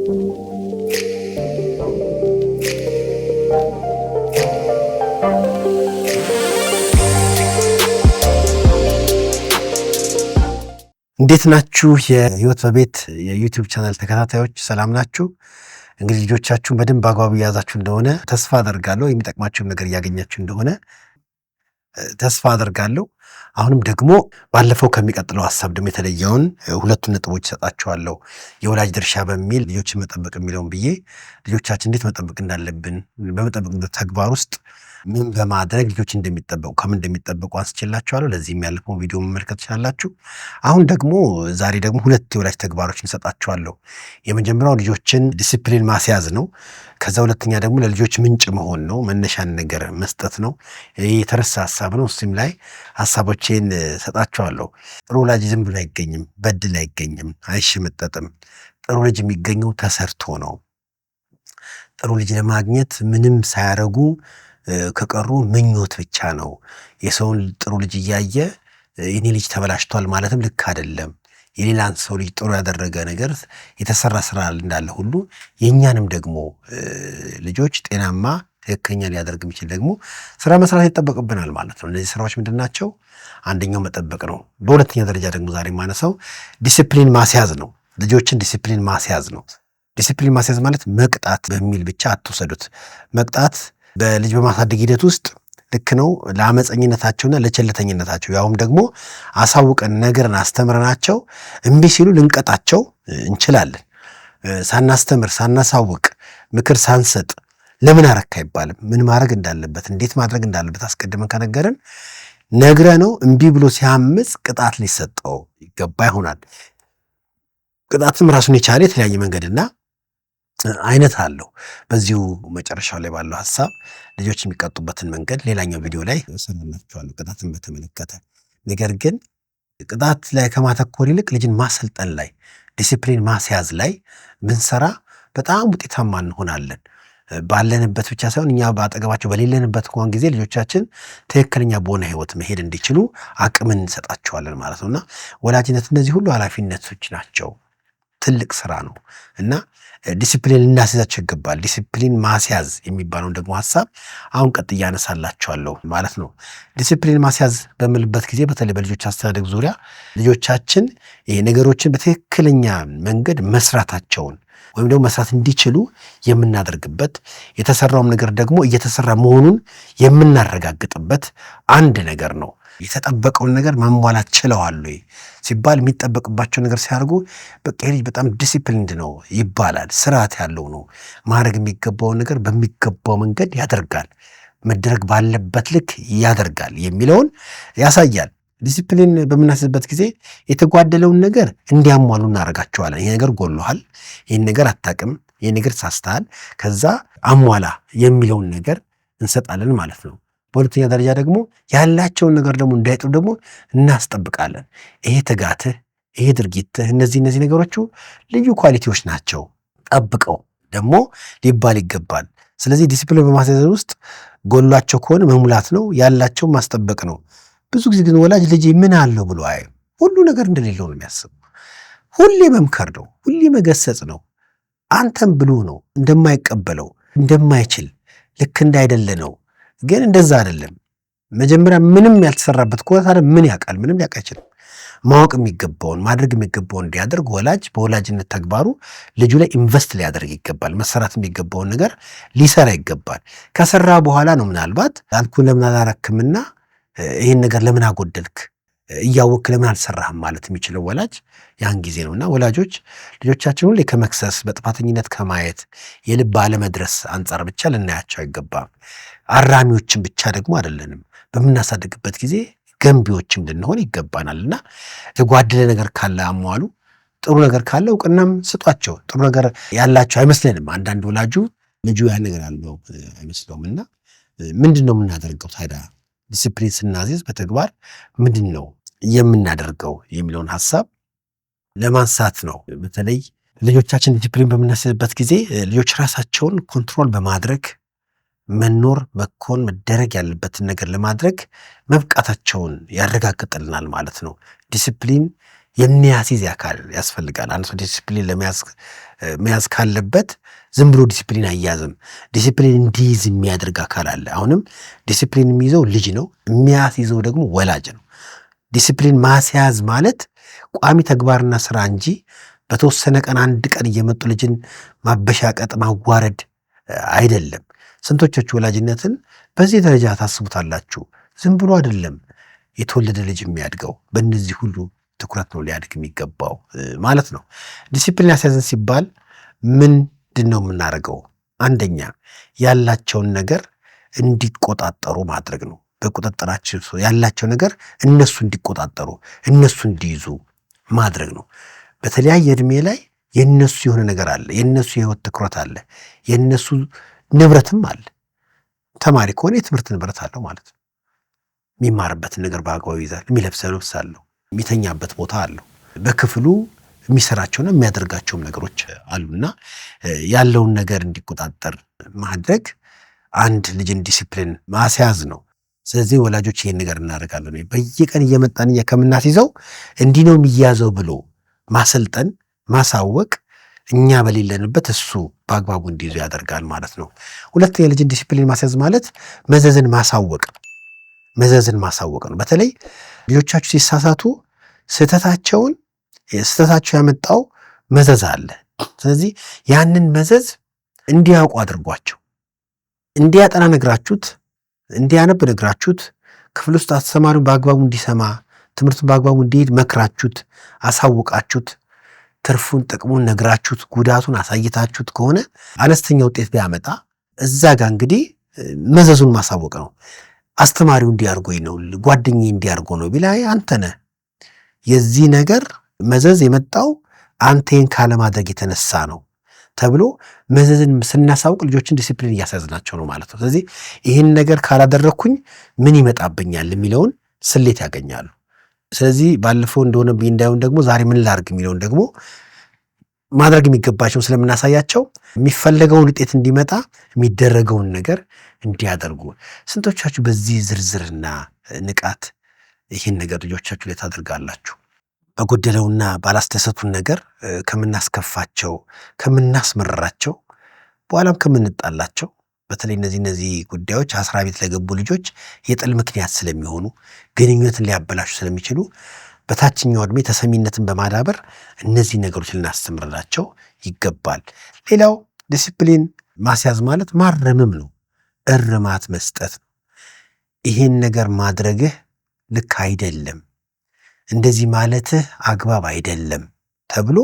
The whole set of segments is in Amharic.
እንዴት ናችሁ? የህይወት በቤት የዩቲዩብ ቻናል ተከታታዮች ሰላም ናችሁ? እንግዲህ ልጆቻችሁን በደንብ አግባብ እያያዛችሁ እንደሆነ ተስፋ አደርጋለሁ። የሚጠቅማችሁም ነገር እያገኛችሁ እንደሆነ ተስፋ አደርጋለሁ። አሁንም ደግሞ ባለፈው ከሚቀጥለው ሀሳብ ደግሞ የተለየውን ሁለቱን ነጥቦች እሰጣችኋለሁ። የወላጅ ድርሻ በሚል ልጆችን መጠበቅ የሚለውን ብዬ ልጆቻችን እንዴት መጠበቅ እንዳለብን በመጠበቅ ተግባር ውስጥ ምን በማድረግ ልጆች እንደሚጠበቁ ከምን እንደሚጠበቁ አንስቼላችኋለሁ። ለዚህ የሚያልፈውን ቪዲዮ መመልከት ትችላላችሁ። አሁን ደግሞ ዛሬ ደግሞ ሁለት የወላጅ ተግባሮችን እሰጣችኋለሁ። የመጀመሪያው ልጆችን ዲሲፕሊን ማስያዝ ነው። ከዛ ሁለተኛ ደግሞ ለልጆች ምንጭ መሆን ነው፣ መነሻን ነገር መስጠት ነው። ይህ የተረሳ ሀሳብ ነው። እሱም ላይ ሀሳቦቼን እሰጣችኋለሁ። ጥሩ ወላጅ ዝም ብሎ አይገኝም፣ በድል አይገኝም፣ አይሽምጠጥም። ጥሩ ልጅ የሚገኘው ተሰርቶ ነው። ጥሩ ልጅ ለማግኘት ምንም ሳያረጉ ከቀሩ ምኞት ብቻ ነው። የሰውን ጥሩ ልጅ እያየ የኔ ልጅ ተበላሽቷል ማለትም ልክ አይደለም። የሌላን ሰው ልጅ ጥሩ ያደረገ ነገር የተሰራ ስራ እንዳለ ሁሉ የእኛንም ደግሞ ልጆች ጤናማ ትክክለኛ ሊያደርግ የሚችል ደግሞ ስራ መስራት ይጠበቅብናል ማለት ነው። እነዚህ ስራዎች ምንድን ናቸው? አንደኛው መጠበቅ ነው። በሁለተኛ ደረጃ ደግሞ ዛሬ ማነሳው ዲሲፕሊን ማስያዝ ነው። ልጆችን ዲሲፕሊን ማስያዝ ነው። ዲሲፕሊን ማስያዝ ማለት መቅጣት በሚል ብቻ አትውሰዱት። መቅጣት በልጅ በማሳደግ ሂደት ውስጥ ልክ ነው። ለአመፀኝነታቸውና ለቸልተኝነታቸው ያውም ደግሞ አሳውቀን ነገርን አስተምረናቸው እምቢ ሲሉ ልንቀጣቸው እንችላለን። ሳናስተምር ሳናሳውቅ ምክር ሳንሰጥ ለምን አረካ አይባልም። ምን ማድረግ እንዳለበት እንዴት ማድረግ እንዳለበት አስቀድመን ከነገርን ነግረ ነው እምቢ ብሎ ሲያምፅ ቅጣት ሊሰጠው ይገባ ይሆናል። ቅጣትም ራሱን የቻለ የተለያየ መንገድና አይነት አለው። በዚሁ መጨረሻው ላይ ባለው ሀሳብ ልጆች የሚቀጡበትን መንገድ ሌላኛው ቪዲዮ ላይ እሰራላችኋለሁ ቅጣትን በተመለከተ። ነገር ግን ቅጣት ላይ ከማተኮር ይልቅ ልጅን ማሰልጠን ላይ ዲሲፕሊን ማስያዝ ላይ ብንሰራ በጣም ውጤታማ እንሆናለን። ባለንበት ብቻ ሳይሆን እኛ በአጠገባቸው በሌለንበት እንኳን ጊዜ ልጆቻችን ትክክለኛ በሆነ ህይወት መሄድ እንዲችሉ አቅምን እንሰጣቸዋለን ማለት ነውና ወላጅነት እነዚህ ሁሉ ኃላፊነቶች ናቸው። ትልቅ ስራ ነው እና ዲሲፕሊን ልናስይዛቸው ይገባል። ዲሲፕሊን ማስያዝ የሚባለውን ደግሞ ሀሳብ አሁን ቀጥዬ አነሳላችኋለሁ ማለት ነው። ዲሲፕሊን ማስያዝ በምልበት ጊዜ በተለይ በልጆች አስተዳደግ ዙሪያ ልጆቻችን ነገሮችን በትክክለኛ መንገድ መስራታቸውን ወይም ደግሞ መስራት እንዲችሉ የምናደርግበት የተሰራውም ነገር ደግሞ እየተሰራ መሆኑን የምናረጋግጥበት አንድ ነገር ነው። የተጠበቀውን ነገር ማሟላት ችለዋል ሲባል የሚጠበቅባቸው ነገር ሲያደርጉ በቃ ልጅ በጣም ዲሲፕሊንድ ነው ይባላል። ስርዓት ያለው ነው። ማድረግ የሚገባውን ነገር በሚገባው መንገድ ያደርጋል፣ መደረግ ባለበት ልክ ያደርጋል የሚለውን ያሳያል። ዲሲፕሊን በምናስይዝበት ጊዜ የተጓደለውን ነገር እንዲያሟሉ እናደርጋቸዋለን። ይሄ ነገር ጎሎሃል፣ ይህን ነገር አታውቅም፣ ይህን ነገር ሳስተሃል፣ ከዛ አሟላ የሚለውን ነገር እንሰጣለን ማለት ነው። በሁለተኛ ደረጃ ደግሞ ያላቸውን ነገር ደግሞ እንዳይጥሩ ደግሞ እናስጠብቃለን። ይሄ ትጋትህ፣ ይሄ ድርጊትህ፣ እነዚህ ነገሮቹ ልዩ ኳሊቲዎች ናቸው፣ ጠብቀው ደግሞ ሊባል ይገባል። ስለዚህ ዲሲፕሊን በማስያዝ ውስጥ ጎሏቸው ከሆነ መሙላት ነው፣ ያላቸው ማስጠበቅ ነው። ብዙ ጊዜ ግን ወላጅ ልጅ ምን አለው ብሎ ሁሉ ነገር እንደሌለው ነው የሚያስቡ። ሁሌ መምከር ነው፣ ሁሌ መገሰጽ ነው፣ አንተም ብሎ ነው እንደማይቀበለው እንደማይችል ልክ እንዳይደለ ነው። ግን እንደዛ አይደለም። መጀመሪያ ምንም ያልተሰራበት ከሆነ ታዲያ ምን ያውቃል? ምንም ሊያውቅ አይችልም። ማወቅ የሚገባውን ማድረግ የሚገባውን እንዲያደርግ ወላጅ በወላጅነት ተግባሩ ልጁ ላይ ኢንቨስት ሊያደርግ ይገባል። መሰራት የሚገባውን ነገር ሊሰራ ይገባል። ከሰራ በኋላ ነው ምናልባት አልኩህ ለምን አላረክምና ይህን ነገር ለምን አጎደልክ እያወክ ለምን አልሰራህም ማለት የሚችለው ወላጅ ያን ጊዜ ነውና ወላጆች ልጆቻችን ሁሌ ከመክሰስ በጥፋተኝነት ከማየት የልብ አለመድረስ አንጻር ብቻ ልናያቸው አይገባም። አራሚዎችን ብቻ ደግሞ አይደለንም። በምናሳድግበት ጊዜ ገንቢዎችም ልንሆን ይገባናልና የተጓደለ ነገር ካለ አሟሉ፣ ጥሩ ነገር ካለ እውቅናም ስጧቸው። ጥሩ ነገር ያላቸው አይመስለንም። አንዳንድ ወላጁ ልጁ ያን ነገር ያለው አይመስለውምና ምንድን ነው የምናደርገው ታዲያ? ዲሲፕሊን ስናዚዝ በተግባር ምንድን ነው የምናደርገው የሚለውን ሀሳብ ለማንሳት ነው። በተለይ ልጆቻችን ዲሲፕሊን በምናስይዝበት ጊዜ ልጆች ራሳቸውን ኮንትሮል በማድረግ መኖር መኮን መደረግ ያለበትን ነገር ለማድረግ መብቃታቸውን ያረጋግጥልናል ማለት ነው። ዲሲፕሊን የሚያስይዝ አካል ያስፈልጋል። አንድ ሰው ዲሲፕሊን መያዝ ካለበት ዝም ብሎ ዲሲፕሊን አያዝም። ዲሲፕሊን እንዲይዝ የሚያደርግ አካል አለ። አሁንም ዲሲፕሊን የሚይዘው ልጅ ነው፣ የሚያስይዘው ደግሞ ወላጅ ነው። ዲሲፕሊን ማስያዝ ማለት ቋሚ ተግባርና ስራ እንጂ በተወሰነ ቀን አንድ ቀን እየመጡ ልጅን ማበሻቀጥ ማዋረድ አይደለም። ስንቶቻችሁ ወላጅነትን በዚህ ደረጃ ታስቡታላችሁ? ዝም ብሎ አይደለም የተወለደ ልጅ የሚያድገው። በእነዚህ ሁሉ ትኩረት ነው ሊያድግ የሚገባው ማለት ነው። ዲሲፕሊን ያስያዝን ሲባል ምንድን ነው የምናደርገው? አንደኛ ያላቸውን ነገር እንዲቆጣጠሩ ማድረግ ነው። በቁጥጥራቸው ያላቸው ነገር እነሱ እንዲቆጣጠሩ እነሱ እንዲይዙ ማድረግ ነው። በተለያየ እድሜ ላይ የነሱ የሆነ ነገር አለ፣ የነሱ የህይወት ትኩረት አለ፣ የነሱ ንብረትም አለ። ተማሪ ከሆነ የትምህርት ንብረት አለው ማለት ነው። የሚማርበትን ነገር በአግባቡ ይዛል። የሚለብሰው ልብስ አለው፣ የሚተኛበት ቦታ አለው፣ በክፍሉ የሚሰራቸውና የሚያደርጋቸውም ነገሮች አሉና ያለውን ነገር እንዲቆጣጠር ማድረግ አንድ ልጅን ዲሲፕሊን ማስያዝ ነው። ስለዚህ ወላጆች ይሄን ነገር እናደርጋለን። በየቀን እየመጣን ከምናስይዘው እንዲህ ነው የሚያዘው ብሎ ማሰልጠን ማሳወቅ እኛ በሌለንበት እሱ በአግባቡ እንዲይዙ ያደርጋል ማለት ነው። ሁለተኛ ልጅን ዲሲፕሊን ማስያዝ ማለት መዘዝን ማሳወቅ ነው። በተለይ ልጆቻችሁ ሲሳሳቱ ስህተታቸው ያመጣው መዘዝ አለ። ስለዚህ ያንን መዘዝ እንዲያውቁ አድርጓቸው። እንዲያጠና ነግራችሁት፣ እንዲያነብ ነግራችሁት፣ ክፍል ውስጥ አስተማሪውን በአግባቡ እንዲሰማ ትምህርቱን በአግባቡ እንዲሄድ መክራችሁት አሳውቃችሁት ትርፉን ጥቅሙን ነግራችሁት ጉዳቱን አሳይታችሁት ከሆነ አነስተኛ ውጤት ቢያመጣ እዛ ጋር እንግዲህ መዘዙን ማሳወቅ ነው። አስተማሪው እንዲያርጎኝ ነው፣ ጓደኛዬ እንዲያርጎ ነው ቢላ አንተ ነህ የዚህ ነገር መዘዝ የመጣው አንተን ካለማድረግ የተነሳ ነው ተብሎ መዘዝን ስናሳውቅ ልጆችን ዲሲፕሊን እያሳዝናቸው ነው ማለት ነው። ስለዚህ ይህን ነገር ካላደረግኩኝ ምን ይመጣብኛል የሚለውን ስሌት ያገኛሉ። ስለዚህ ባለፈው እንደሆነ እንዳይሆን ደግሞ ዛሬ ምን ላርግ የሚለውን ደግሞ ማድረግ የሚገባቸውን ስለምናሳያቸው የሚፈለገውን ውጤት እንዲመጣ የሚደረገውን ነገር እንዲያደርጉ። ስንቶቻችሁ በዚህ ዝርዝርና ንቃት ይህን ነገር ልጆቻችሁ ላይ ታደርጋላችሁ? በጎደለውና ባላስደሰቱን ነገር ከምናስከፋቸው፣ ከምናስመረራቸው፣ በኋላም ከምንጣላቸው በተለይ እነዚህ ጉዳዮች አስራ ቤት ለገቡ ልጆች የጥል ምክንያት ስለሚሆኑ ግንኙነትን ሊያበላሹ ስለሚችሉ በታችኛው ዕድሜ ተሰሚነትን በማዳበር እነዚህ ነገሮች ልናስተምርላቸው ይገባል። ሌላው ዲሲፕሊን ማስያዝ ማለት ማረምም ነው፣ እርማት መስጠት ነው። ይሄን ነገር ማድረግህ ልክ አይደለም፣ እንደዚህ ማለትህ አግባብ አይደለም ተብሎ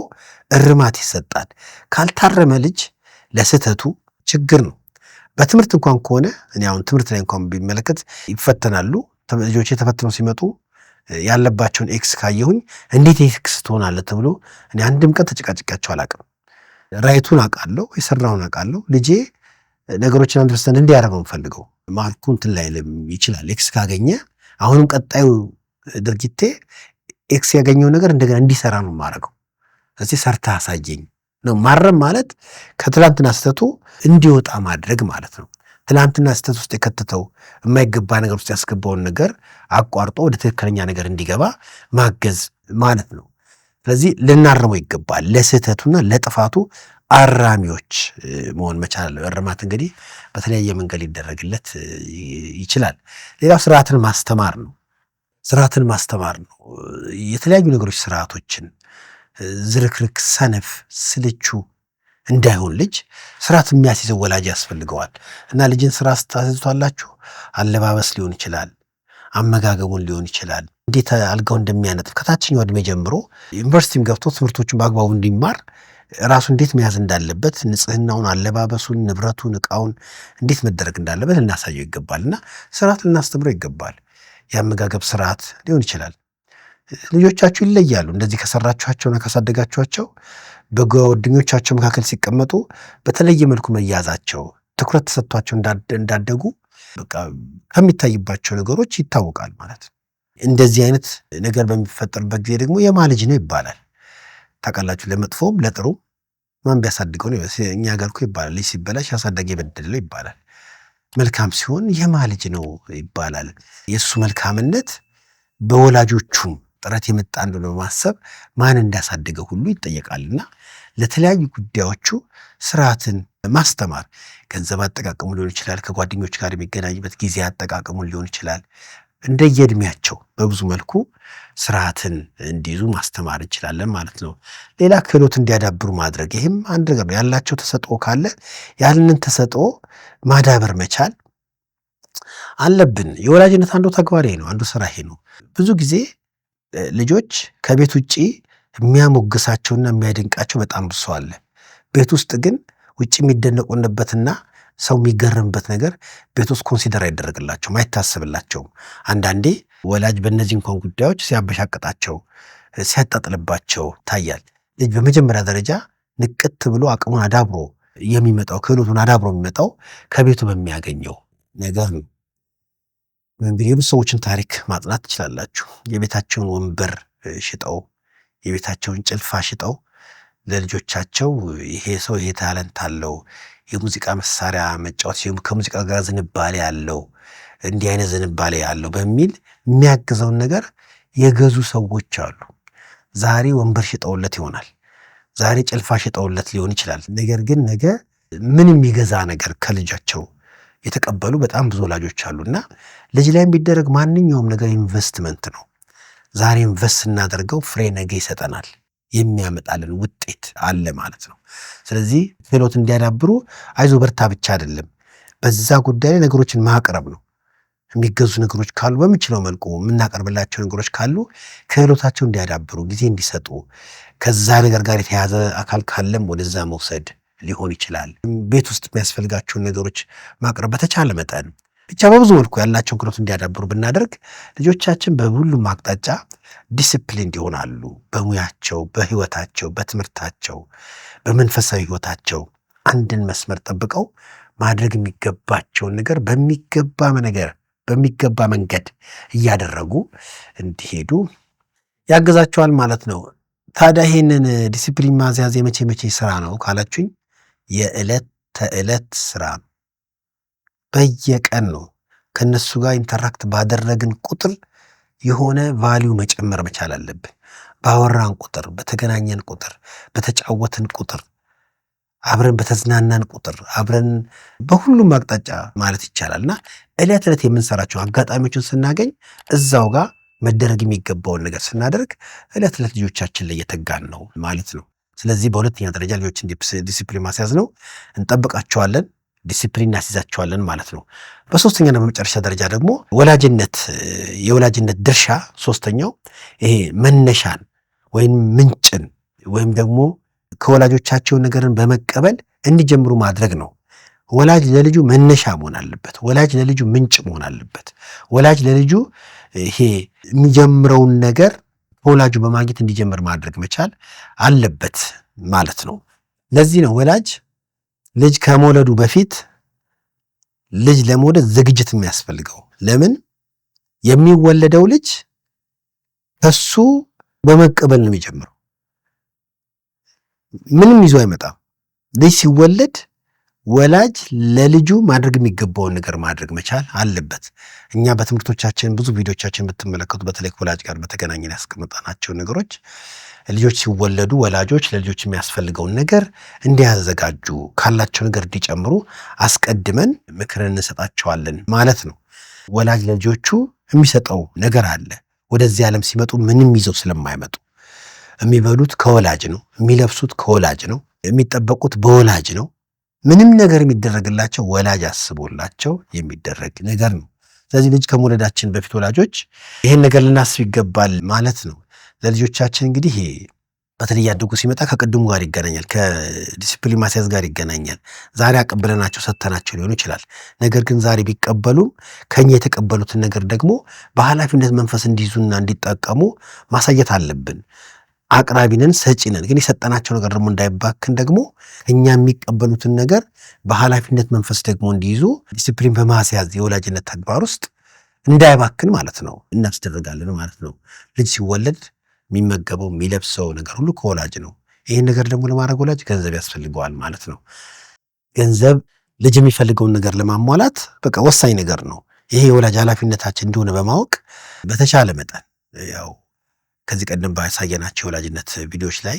እርማት ይሰጣል። ካልታረመ ልጅ ለስህተቱ ችግር ነው። በትምህርት እንኳን ከሆነ እኔ አሁን ትምህርት ላይ እንኳን ቢመለከት ይፈተናሉ። ልጆቼ ተፈትነው ሲመጡ ያለባቸውን ኤክስ ካየሁኝ እንዴት ኤክስ ትሆናለህ ተብሎ እኔ አንድም ቀን ተጨቃጭቃቸው አላውቅም። ራይቱን አውቃለሁ፣ የሰራውን አውቃለሁ። ልጄ ነገሮችን አንደርስታንድ እንዲያደርገው የምፈልገው ማርኩ እንትን ላይ ይችላል። ኤክስ ካገኘ አሁንም ቀጣዩ ድርጊቴ ኤክስ ያገኘው ነገር እንደገና እንዲሰራ ነው የማደርገው። ስለዚህ ሰርታ አሳየኝ ነው። ማረም ማለት ከትላንትና ስህተቱ እንዲወጣ ማድረግ ማለት ነው። ትላንትና ስህተት ውስጥ የከተተው የማይገባ ነገር ውስጥ ያስገባውን ነገር አቋርጦ ወደ ትክክለኛ ነገር እንዲገባ ማገዝ ማለት ነው። ስለዚህ ልናርመው ይገባል። ለስህተቱና ለጥፋቱ አራሚዎች መሆን መቻል አለ። እርማት እንግዲህ በተለያየ መንገድ ሊደረግለት ይችላል። ሌላው ስርዓትን ማስተማር ነው። የተለያዩ ነገሮች ስርዓቶችን ዝርክርክ፣ ሰነፍ፣ ስልቹ እንዳይሆን ልጅ ስርዓት የሚያስይዘው ወላጅ ያስፈልገዋል። እና ልጅን ስራ ስታስይዙታላችሁ አለባበስ ሊሆን ይችላል፣ አመጋገቡን ሊሆን ይችላል፣ እንዴት አልጋው እንደሚያነጥፍ ከታችኛው ዕድሜ ጀምሮ ዩኒቨርሲቲም ገብቶ ትምህርቶችን በአግባቡ እንዲማር ራሱ እንዴት መያዝ እንዳለበት፣ ንጽህናውን፣ አለባበሱን፣ ንብረቱን፣ እቃውን እንዴት መደረግ እንዳለበት ልናሳየው ይገባል። እና ስርዓት ልናስተምረው ይገባል። የአመጋገብ ስርዓት ሊሆን ይችላል። ልጆቻችሁ ይለያሉ። እንደዚህ ከሰራችኋቸውና ካሳደጋችኋቸው በጓደኞቻቸው መካከል ሲቀመጡ በተለየ መልኩ መያዛቸው፣ ትኩረት ተሰጥቷቸው እንዳደጉ በቃ ከሚታይባቸው ነገሮች ይታወቃል ማለት ነው። እንደዚህ አይነት ነገር በሚፈጠርበት ጊዜ ደግሞ የማ ልጅ ነው ይባላል። ታውቃላችሁ፣ ለመጥፎም ለጥሩ ማን ቢያሳድገው ነው። እኛ ጋር እኮ ይባላል ልጅ ሲበላሽ ያሳደገ የበደለው ይባላል። መልካም ሲሆን የማ ልጅ ነው ይባላል። የእሱ መልካምነት በወላጆቹም ጥረት የመጣ እንደሆነ በማሰብ ማን እንዳሳደገው ሁሉ ይጠየቃልና ለተለያዩ ጉዳዮቹ ስርዓትን ማስተማር ገንዘብ አጠቃቀሙ ሊሆን ይችላል፣ ከጓደኞች ጋር የሚገናኝበት ጊዜ አጠቃቀሙ ሊሆን ይችላል። እንደየእድሜያቸው በብዙ መልኩ ስርዓትን እንዲይዙ ማስተማር እንችላለን ማለት ነው። ሌላ ክህሎት እንዲያዳብሩ ማድረግ፣ ይህም አንድ ነገር ነው። ያላቸው ተሰጥኦ ካለ ያንን ተሰጥኦ ማዳበር መቻል አለብን። የወላጅነት አንዱ ተግባር ነው፣ አንዱ ስራ ይሄ ነው። ብዙ ጊዜ ልጆች ከቤት ውጭ የሚያሞግሳቸውና የሚያደንቃቸው በጣም ብዙ ሰው አለ። ቤት ውስጥ ግን ውጭ የሚደነቁንበትና ሰው የሚገርምበት ነገር ቤት ውስጥ ኮንሲደር አይደረግላቸውም፣ አይታሰብላቸውም። አንዳንዴ ወላጅ በእነዚህ እንኳን ጉዳዮች ሲያበሻቅጣቸው፣ ሲያጣጥልባቸው ታያል። ልጅ በመጀመሪያ ደረጃ ንቅት ብሎ አቅሙን አዳብሮ የሚመጣው ክህሎቱን አዳብሮ የሚመጣው ከቤቱ በሚያገኘው ነገር ነው። እንግዲህ የብዙ ሰዎችን ታሪክ ማጥናት ትችላላችሁ። የቤታቸውን ወንበር ሽጠው፣ የቤታቸውን ጭልፋ ሽጠው ለልጆቻቸው ይሄ ሰው ይሄ ታለንት አለው፣ የሙዚቃ መሳሪያ መጫወት ሲሆን ከሙዚቃ ጋር ዝንባሌ ያለው፣ እንዲህ አይነት ዝንባሌ ያለው በሚል የሚያግዘውን ነገር የገዙ ሰዎች አሉ። ዛሬ ወንበር ሽጠውለት ይሆናል፣ ዛሬ ጭልፋ ሽጠውለት ሊሆን ይችላል። ነገር ግን ነገ ምን የሚገዛ ነገር ከልጃቸው የተቀበሉ በጣም ብዙ ወላጆች አሉና ልጅ ላይ የሚደረግ ማንኛውም ነገር ኢንቨስትመንት ነው። ዛሬ ኢንቨስት ስናደርገው ፍሬ ነገ ይሰጠናል፣ የሚያመጣልን ውጤት አለ ማለት ነው። ስለዚህ ክህሎት እንዲያዳብሩ አይዞ በርታ ብቻ አይደለም፣ በዛ ጉዳይ ላይ ነገሮችን ማቅረብ ነው። የሚገዙ ነገሮች ካሉ በምንችለው መልኩ የምናቀርብላቸው ነገሮች ካሉ ክህሎታቸው እንዲያዳብሩ ጊዜ እንዲሰጡ፣ ከዛ ነገር ጋር የተያዘ አካል ካለም ወደዛ መውሰድ ሊሆን ይችላል። ቤት ውስጥ የሚያስፈልጋቸውን ነገሮች ማቅረብ በተቻለ መጠን ብቻ በብዙ መልኩ ያላቸውን ክህሎት እንዲያዳብሩ ብናደርግ ልጆቻችን በሁሉም አቅጣጫ ዲሲፕሊን ይሆናሉ። በሙያቸው፣ በህይወታቸው፣ በትምህርታቸው፣ በመንፈሳዊ ህይወታቸው አንድን መስመር ጠብቀው ማድረግ የሚገባቸውን ነገር በሚገባ መንገድ እያደረጉ እንዲሄዱ ያግዛቸዋል ማለት ነው። ታዲያ ይህንን ዲሲፕሊን ማስያዝ የመቼ መቼ ስራ ነው ካላችሁኝ፣ የዕለት ተዕለት ስራ ነው። በየቀን ነው። ከነሱ ጋር ኢንተራክት ባደረግን ቁጥር የሆነ ቫሊዩ መጨመር መቻል አለብን። ባወራን ቁጥር፣ በተገናኘን ቁጥር፣ በተጫወትን ቁጥር፣ አብረን በተዝናናን ቁጥር፣ አብረን በሁሉም አቅጣጫ ማለት ይቻላልና ዕለት ዕለት የምንሰራቸው አጋጣሚዎችን ስናገኝ እዛው ጋር መደረግ የሚገባውን ነገር ስናደርግ ዕለት ዕለት ልጆቻችን ላይ እየተጋን ነው ማለት ነው። ስለዚህ በሁለተኛ ደረጃ ልጆችን ዲሲፕሊን ማስያዝ ነው። እንጠብቃቸዋለን፣ ዲሲፕሊን እናስይዛቸዋለን ማለት ነው። በሶስተኛና በመጨረሻ ደረጃ ደግሞ የወላጅነት ድርሻ ሶስተኛው ይሄ መነሻን ወይም ምንጭን ወይም ደግሞ ከወላጆቻቸው ነገርን በመቀበል እንዲጀምሩ ማድረግ ነው። ወላጅ ለልጁ መነሻ መሆን አለበት። ወላጅ ለልጁ ምንጭ መሆን አለበት። ወላጅ ለልጁ ይሄ የሚጀምረውን ነገር ከወላጁ በማግኘት እንዲጀምር ማድረግ መቻል አለበት ማለት ነው። ለዚህ ነው ወላጅ ልጅ ከመውለዱ በፊት ልጅ ለመውለድ ዝግጅት የሚያስፈልገው። ለምን? የሚወለደው ልጅ ከሱ በመቀበል ነው የሚጀምረው። ምንም ይዞ አይመጣም። ልጅ ሲወለድ ወላጅ ለልጁ ማድረግ የሚገባውን ነገር ማድረግ መቻል አለበት። እኛ በትምህርቶቻችን ብዙ ቪዲዮቻችን ብትመለከቱ በተለይ ከወላጅ ጋር በተገናኘን ያስቀመጣናቸው ነገሮች ልጆች ሲወለዱ ወላጆች ለልጆች የሚያስፈልገውን ነገር እንዲያዘጋጁ ካላቸው ነገር እንዲጨምሩ አስቀድመን ምክርን እንሰጣቸዋለን ማለት ነው። ወላጅ ለልጆቹ የሚሰጠው ነገር አለ። ወደዚህ ዓለም ሲመጡ ምንም ይዘው ስለማይመጡ የሚበሉት ከወላጅ ነው፣ የሚለብሱት ከወላጅ ነው፣ የሚጠበቁት በወላጅ ነው። ምንም ነገር የሚደረግላቸው ወላጅ አስቦላቸው የሚደረግ ነገር ነው። ስለዚህ ልጅ ከመውለዳችን በፊት ወላጆች ይህን ነገር ልናስብ ይገባል ማለት ነው። ለልጆቻችን እንግዲህ በተለይ ያደጉ ሲመጣ ከቅድሙ ጋር ይገናኛል፣ ከዲሲፕሊን ማስያዝ ጋር ይገናኛል። ዛሬ አቀብለናቸው ሰጥተናቸው ሊሆኑ ይችላል። ነገር ግን ዛሬ ቢቀበሉም ከኛ የተቀበሉትን ነገር ደግሞ በኃላፊነት መንፈስ እንዲይዙና እንዲጠቀሙ ማሳየት አለብን። አቅራቢነን ሰጪነን፣ ግን የሰጠናቸው ነገር ደግሞ እንዳይባክን ደግሞ እኛ የሚቀበሉትን ነገር በኃላፊነት መንፈስ ደግሞ እንዲይዙ ዲሲፕሊን በማስያዝ የወላጅነት ተግባር ውስጥ እንዳይባክን ማለት ነው እናስደርጋለን ማለት ነው። ልጅ ሲወለድ የሚመገበው የሚለብሰው ነገር ሁሉ ከወላጅ ነው። ይህን ነገር ደግሞ ለማድረግ ወላጅ ገንዘብ ያስፈልገዋል ማለት ነው። ገንዘብ ልጅ የሚፈልገውን ነገር ለማሟላት በቃ ወሳኝ ነገር ነው። ይሄ የወላጅ ኃላፊነታችን እንደሆነ በማወቅ በተቻለ መጠን ያው ከዚህ ቀደም ባሳየናቸው የወላጅነት ቪዲዮዎች ላይ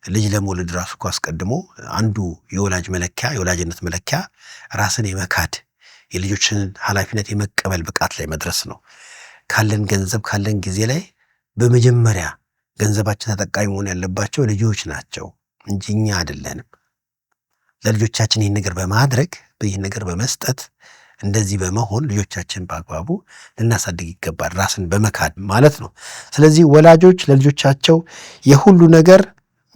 ልጅ ለመውለድ ራሱ እኮ አስቀድሞ አንዱ የወላጅነት መለኪያ ራስን የመካድ የልጆችን ኃላፊነት የመቀበል ብቃት ላይ መድረስ ነው። ካለን ገንዘብ ካለን ጊዜ ላይ በመጀመሪያ ገንዘባችን ተጠቃሚ መሆን ያለባቸው ልጆች ናቸው እንጂ እኛ አይደለንም። ለልጆቻችን ይህን ነገር በማድረግ ይህን ነገር በመስጠት እንደዚህ በመሆን ልጆቻችን በአግባቡ ልናሳድግ ይገባል፣ ራስን በመካድ ማለት ነው። ስለዚህ ወላጆች ለልጆቻቸው የሁሉ ነገር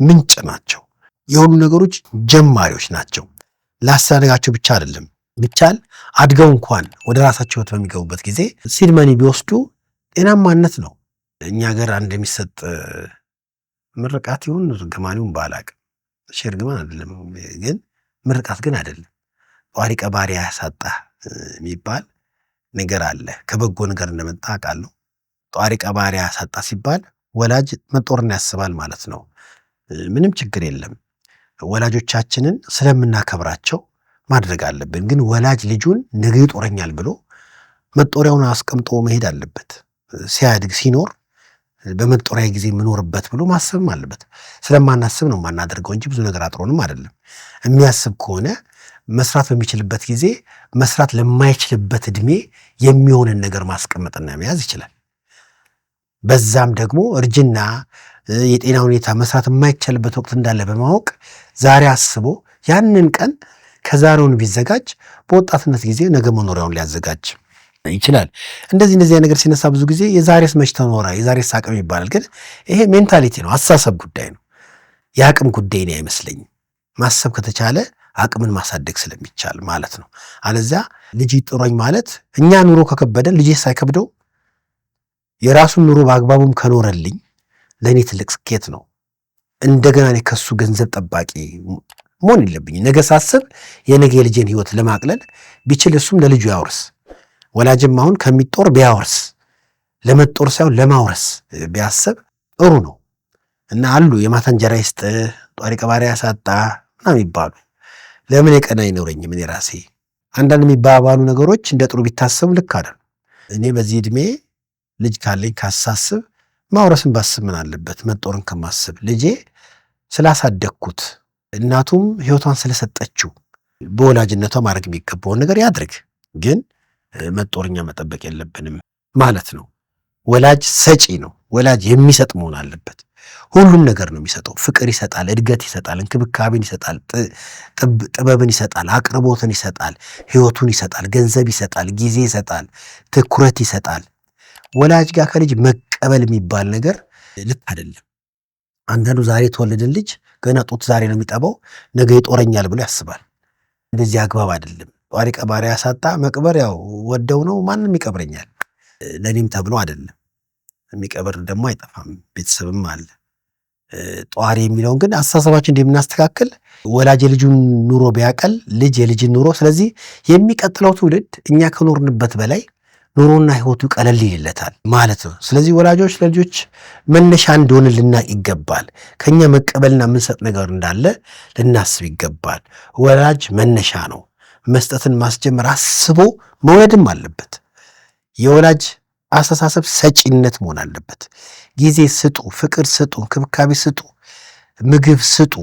ምንጭ ናቸው። የሁሉ ነገሮች ጀማሪዎች ናቸው። ላስተዳደጋቸው ብቻ አይደለም፣ ቢቻል አድገው እንኳን ወደ ራሳቸው ሕይወት በሚገቡበት ጊዜ ሲድመኒ ቢወስዱ ጤናማነት ነው። እኛ ሀገር አንድ የሚሰጥ ምርቃት ይሁን ርግማን ባላቅም እርግማን አይደለም ግን ምርቃት ግን አይደለም። ጧሪ ቀባሪ ያሳጣህ የሚባል ነገር አለ። ከበጎ ነገር እንደመጣ አውቃለሁ። ጧሪ ቀባሪ ያሳጣ ሲባል ወላጅ መጦርን ያስባል ማለት ነው። ምንም ችግር የለም። ወላጆቻችንን ስለምናከብራቸው ማድረግ አለብን። ግን ወላጅ ልጁን ነገ ይጦረኛል ብሎ መጦሪያውን አስቀምጦ መሄድ አለበት። ሲያድግ ሲኖር በመጦሪያ ጊዜ የምኖርበት ብሎ ማሰብም አለበት። ስለማናስብ ነው የማናደርገው እንጂ ብዙ ነገር አጥሮንም አይደለም። የሚያስብ ከሆነ መስራት በሚችልበት ጊዜ መስራት ለማይችልበት እድሜ የሚሆንን ነገር ማስቀመጥና መያዝ ይችላል። በዛም ደግሞ እርጅና፣ የጤና ሁኔታ መስራት የማይቻልበት ወቅት እንዳለ በማወቅ ዛሬ አስቦ ያንን ቀን ከዛሬውን ቢዘጋጅ በወጣትነት ጊዜ ነገ መኖሪያውን ሊያዘጋጅ ይችላል። እንደዚህ ነገር ሲነሳ ብዙ ጊዜ የዛሬስ መች ተኖረ፣ የዛሬስ አቅም ይባላል። ግን ይሄ ሜንታሊቲ ነው፣ አስተሳሰብ ጉዳይ ነው። የአቅም ጉዳይ ነው አይመስለኝም። ማሰብ ከተቻለ አቅምን ማሳደግ ስለሚቻል ማለት ነው። አለዚያ ልጅ ይጥሮኝ ማለት እኛ ኑሮ ከከበደን ልጅ ሳይከብደው የራሱን ኑሮ በአግባቡም ከኖረልኝ ለእኔ ትልቅ ስኬት ነው። እንደገና እኔ ከሱ ገንዘብ ጠባቂ መሆን የለብኝ። ነገ ሳስብ የነገ የልጄን ሕይወት ለማቅለል ቢችል እሱም ለልጁ ያውርስ። ወላጅም አሁን ከሚጦር ቢያወርስ፣ ለመጦር ሳይሆን ለማውረስ ቢያስብ ጥሩ ነው። እና አሉ የማታ እንጀራ ይስጥ፣ ጧሪ ቀባሪ ያሳጣ ምናምን ይባሉ። ለምን የቀን አይኖረኝም? እኔ ራሴ አንዳንድ የሚባባሉ ነገሮች እንደ ጥሩ ቢታሰቡ ልክ አይደል። እኔ በዚህ ዕድሜ ልጅ ካለኝ ካሳስብ ማውረስን ባስብ ምን አለበት? መጦርን ከማስብ ልጄ ስላሳደግኩት እናቱም ሕይወቷን ስለሰጠችው በወላጅነቷ ማድረግ የሚገባውን ነገር ያድርግ። ግን መጦርኛ መጠበቅ የለብንም ማለት ነው። ወላጅ ሰጪ ነው። ወላጅ የሚሰጥ መሆን አለበት። ሁሉም ነገር ነው የሚሰጠው። ፍቅር ይሰጣል፣ እድገት ይሰጣል፣ እንክብካቤን ይሰጣል፣ ጥበብን ይሰጣል፣ አቅርቦትን ይሰጣል፣ ሕይወቱን ይሰጣል፣ ገንዘብ ይሰጣል፣ ጊዜ ይሰጣል፣ ትኩረት ይሰጣል። ወላጅ ጋር ከልጅ መቀበል የሚባል ነገር ልክ አይደለም። አንዳንዱ ዛሬ የተወለደን ልጅ ገና ጡት ዛሬ ነው የሚጠባው ነገ ይጦረኛል ብሎ ያስባል። እንደዚህ አግባብ አይደለም። ጧሪ ቀባሪ ያሳጣ መቅበር ያው ወደው ነው ማንም ይቀብረኛል ለኔም ተብሎ አይደለም። የሚቀብር ደግሞ አይጠፋም፣ ቤተሰብም አለ። ጧሪ የሚለውን ግን አስተሳሰባችን እንደምናስተካክል ወላጅ የልጁን ኑሮ ቢያቀል ልጅ የልጅን ኑሮ፣ ስለዚህ የሚቀጥለው ትውልድ እኛ ከኖርንበት በላይ ኑሮና ሕይወቱ ቀለል ይልለታል ማለት ነው። ስለዚህ ወላጆች ለልጆች መነሻ እንደሆነ ልናቅ ይገባል። ከኛ መቀበልና የምንሰጥ ነገር እንዳለ ልናስብ ይገባል። ወላጅ መነሻ ነው። መስጠትን ማስጀመር አስቦ መውለድም አለበት። የወላጅ አስተሳሰብ ሰጪነት መሆን አለበት። ጊዜ ስጡ፣ ፍቅር ስጡ፣ እንክብካቤ ስጡ፣ ምግብ ስጡ።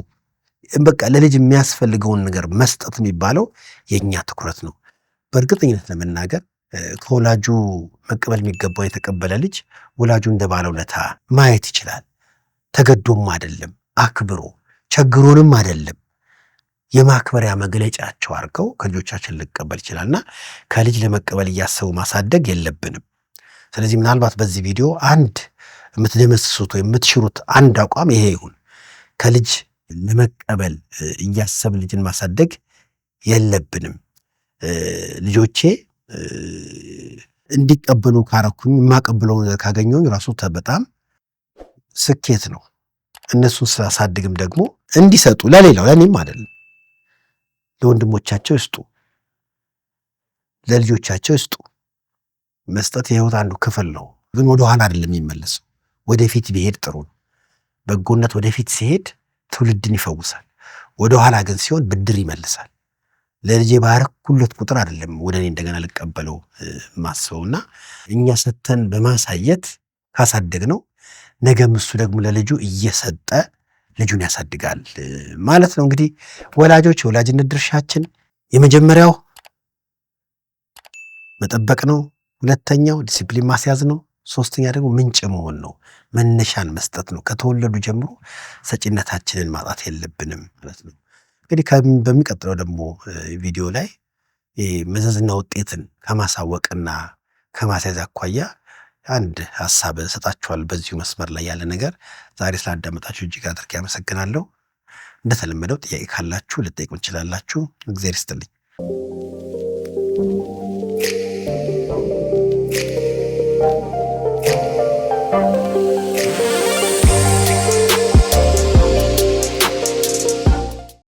በቃ ለልጅ የሚያስፈልገውን ነገር መስጠት የሚባለው የእኛ ትኩረት ነው። በእርግጠኝነት ለመናገር ከወላጁ መቀበል የሚገባው የተቀበለ ልጅ ወላጁ እንደ ባለውለታ ማየት ይችላል። ተገዶም አይደለም፣ አክብሮ ቸግሮንም አይደለም፣ የማክበሪያ መግለጫቸው አድርገው ከልጆቻችን ልቀበል ይችላልና ከልጅ ለመቀበል እያሰቡ ማሳደግ የለብንም። ስለዚህ ምናልባት በዚህ ቪዲዮ አንድ የምትደመስሱት ወይም የምትሽሩት አንድ አቋም ይሄ ይሁን። ከልጅ ለመቀበል እያሰብ ልጅን ማሳደግ የለብንም። ልጆቼ እንዲቀበሉ ካረኩኝ የማቀብለው ካገኘሁኝ ራሱ በጣም ስኬት ነው። እነሱን ስላሳድግም ደግሞ እንዲሰጡ ለሌላው ለእኔም አይደለም ለወንድሞቻቸው ይስጡ፣ ለልጆቻቸው ይስጡ። መስጠት የህይወት አንዱ ክፍል ነው። ግን ወደኋላ አይደለም የሚመለሰው፣ ወደፊት ቢሄድ ጥሩ ነው። በጎነት ወደፊት ሲሄድ ትውልድን ይፈውሳል። ወደኋላ ግን ሲሆን ብድር ይመልሳል። ለልጄ ባረኩለት ቁጥር አይደለም ወደ እኔ እንደገና ልቀበለው ማስበውና እኛ ሰተን በማሳየት ካሳደግ ነው ነገም እሱ ደግሞ ለልጁ እየሰጠ ልጁን ያሳድጋል ማለት ነው። እንግዲህ ወላጆች የወላጅነት ድርሻችን የመጀመሪያው መጠበቅ ነው። ሁለተኛው ዲሲፕሊን ማስያዝ ነው። ሶስተኛ ደግሞ ምንጭ መሆን ነው። መነሻን መስጠት ነው። ከተወለዱ ጀምሮ ሰጪነታችንን ማጣት የለብንም ማለት ነው። እንግዲህ በሚቀጥለው ደግሞ ቪዲዮ ላይ መዘዝና ውጤትን ከማሳወቅና ከማስያዝ አኳያ አንድ ሀሳብ እሰጣችኋለሁ። በዚሁ መስመር ላይ ያለ ነገር። ዛሬ ስላዳመጣችሁ እጅግ አድርጌ አመሰግናለሁ። እንደተለመደው ጥያቄ ካላችሁ ልጠይቁ እንችላላችሁ። እግዚአብሔር ይስጥልኝ።